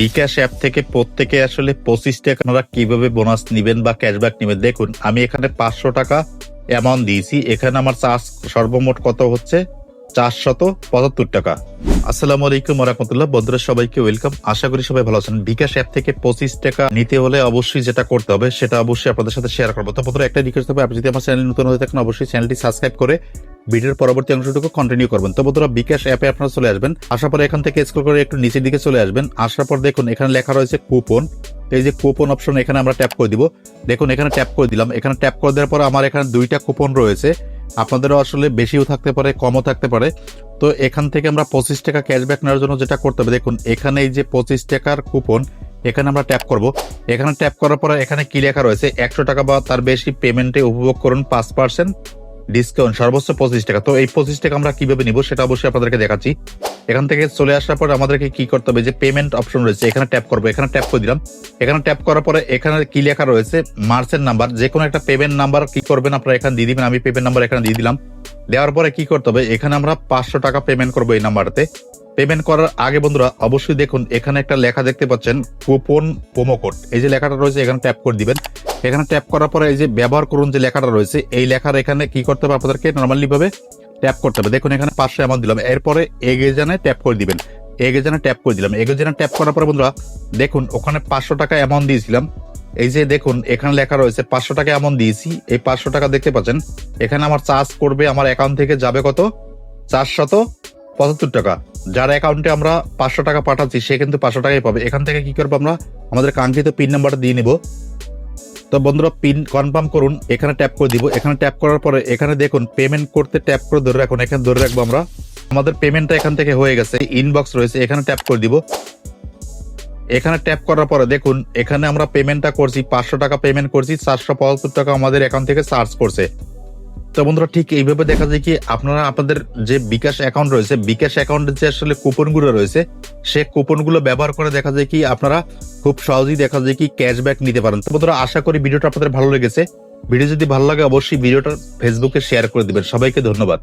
বিকাশ app থেকে প্রত্যেকে আসলে 25 টাকা আপনারা কিভাবে বোনাস নিবেন বা ক্যাশব্যাক নিবেন। দেখুন আমি এখানে 500 টাকা অ্যামাউন্ট দিয়েছি। এখানে আমার চার্জ সর্বমোট কত হচ্ছে 475 টাকা। আসসালামু আলাইকুম ওয়া রাহমাতুল্লাহ। বন্ধুরা সবাইকে ওয়েলকাম। আশা করি সবাই ভালো আছেন। বিকাশ অ্যাপ থেকে 25 টাকা নিতে হলে অবশ্যই যেটা করতে হবে সেটা অবশ্যই আপনাদের সাথে শেয়ার করবো। তো বন্ধুরা একটা রিকোয়েস্ট হবে, আপনি যদি আমার চ্যানেল নতুন হয়ে থাকেন অবশ্যই চ্যানেলটি সাবস্ক্রাইব করে ভিডিওর পরবর্তী অংশটুকু কন্টিনিউ করবেন। তো বন্ধুরা বিকাশ অ্যাপে আপনারা চলে আসবেন। আসার পরে এখান থেকে স্ক্রল করে একটু নিচের দিকে চলে আসবেন। আসার পর দেখুন এখানে লেখা রয়েছে কুপন। এই যে কুপন অপশন এখানে আমরা ট্যাপ করে দিব। দেখুন এখানে ট্যাপ করে দিলাম। এখানে ট্যাপ করে দেওয়ার পর আমার এখানে 2টা কুপন রয়েছে। আপনাদেরও আসলে বেশিও থাকতে পারে, কমও থাকতে পারে। তো এখান থেকে আমরা 25 টাকা ক্যাশব্যাক নেওয়ার জন্য যেটা করতে হবে, দেখুন এখানে এই যে 25 টাকার কুপন এখানে আমরা ট্যাপ করব। এখানে ট্যাপ করার পরে এখানে কি লেখা রয়েছে, 100 টাকা বা তার বেশি পেমেন্টে উপভোগ করুন 5% ডিসকাউন্ট, সর্বোচ্চ 25 টাকা। তো এই 25 টাকা আমরা কিভাবে নিব সেটা অবশ্যই আপনাদেরকে দেখাচ্ছি। এখান থেকে চলে আসার পর আমাদেরকে কি করতে হবে, যে পেমেন্ট অপশন রয়েছে এখানে ট্যাপ করবো। এখানে ট্যাপ করে দিলাম। এখানে ট্যাপ করার পরে এখানে কি লেখা রয়েছে, মার্চেন্ট নাম্বার, যে কোনো একটা পেমেন্ট নাম্বার কি করবেন আপনারা এখানে দিয়ে দিবেন। আমি পেমেন্ট নাম্বার এখানে দিয়ে দিলাম। দেওয়ার পরে কি করতে হবে, এখানে আমরা 500 টাকা পেমেন্ট করবো এই নাম্বারতে। পেমেন্ট করার আগে বন্ধুরা অবশ্যই দেখুন এখানে একটা লেখা দেখতে পাচ্ছেন, কুপন প্রোমো কোড, এই যে লেখাটা রয়েছে এখানে ট্যাপ করে দিবেন। এখানে ট্যাপ করার পরে এই যে ব্যবহার করুন যে লেখাটা রয়েছে, এই লেখার এখানে কি করতে হবে, আপনাদেরকে নর্মালি ভাবে ট্যাপ করতে হবে। দেখুন এখানে 500 অ্যামাউন্ট দিলাম। এরপরে এগেজানে ট্যাপ করে দিবেন। এগেজানে ট্যাপ করে দিলাম। এগেজানে ট্যাপ করার পরে বন্ধুরা দেখুন ওখানে 500 টাকা অ্যামাউন্ট দিয়েছিলাম। এই যে দেখুন এখানে লেখা রয়েছে 500 টাকা অ্যামাউন্ট দিয়েছি। এই 500 টাকা দেখতে পাচ্ছেন এখানে আমার চার্জ করবে, আমার অ্যাকাউন্ট থেকে যাবে কত, 475 টাকা। যার অ্যাকাউন্টে আমরা 500 টাকা পাঠাচ্ছি সে কিন্তু 500 টাকাই পাবে। এখান থেকে কি করবো, আমরা আমাদের কাঙ্ক্ষিত পিন নাম্বারটা দিয়ে নিব। তো বন্ধুরা পিন কনফার্ম করুন, এখানে ট্যাপ করে দিব। এখানে ট্যাপ করার পরে এখানে দেখুন পেমেন্ট করতে ট্যাপ করে ধরে রাখুন। এখানে ধরে রাখবো আমরা। আমাদের পেমেন্টটা এখান থেকে হয়ে গেছে। ইনবক্স রয়েছে এখানে ট্যাপ করে দিব। এখানে ট্যাপ করার পরে দেখুন এখানে আমরা পেমেন্টটা করছি, 500 টাকা পেমেন্ট করছি, 475 টাকা আমাদের অ্যাকাউন্ট থেকে চার্জ করছে। তো বন্ধুরা ঠিক এইভাবে দেখা যায় কি আপনারা আপনাদের যে বিকাশ অ্যাকাউন্ট রয়েছে, বিকাশ অ্যাকাউন্টে যে আসলে কুপনগুলো রয়েছে সে কুপনগুলো ব্যবহার করে দেখা যায় কি আপনারা খুব সহজেই দেখা যায় কি ক্যাশব্যাক নিতে পারেন। তো বন্ধুরা আশা করি ভিডিওটা আপনাদের ভালো লেগেছে। ভিডিও যদি ভালো লাগে অবশ্যই ভিডিওটা ফেসবুকে শেয়ার করে দিবেন। সবাইকে ধন্যবাদ।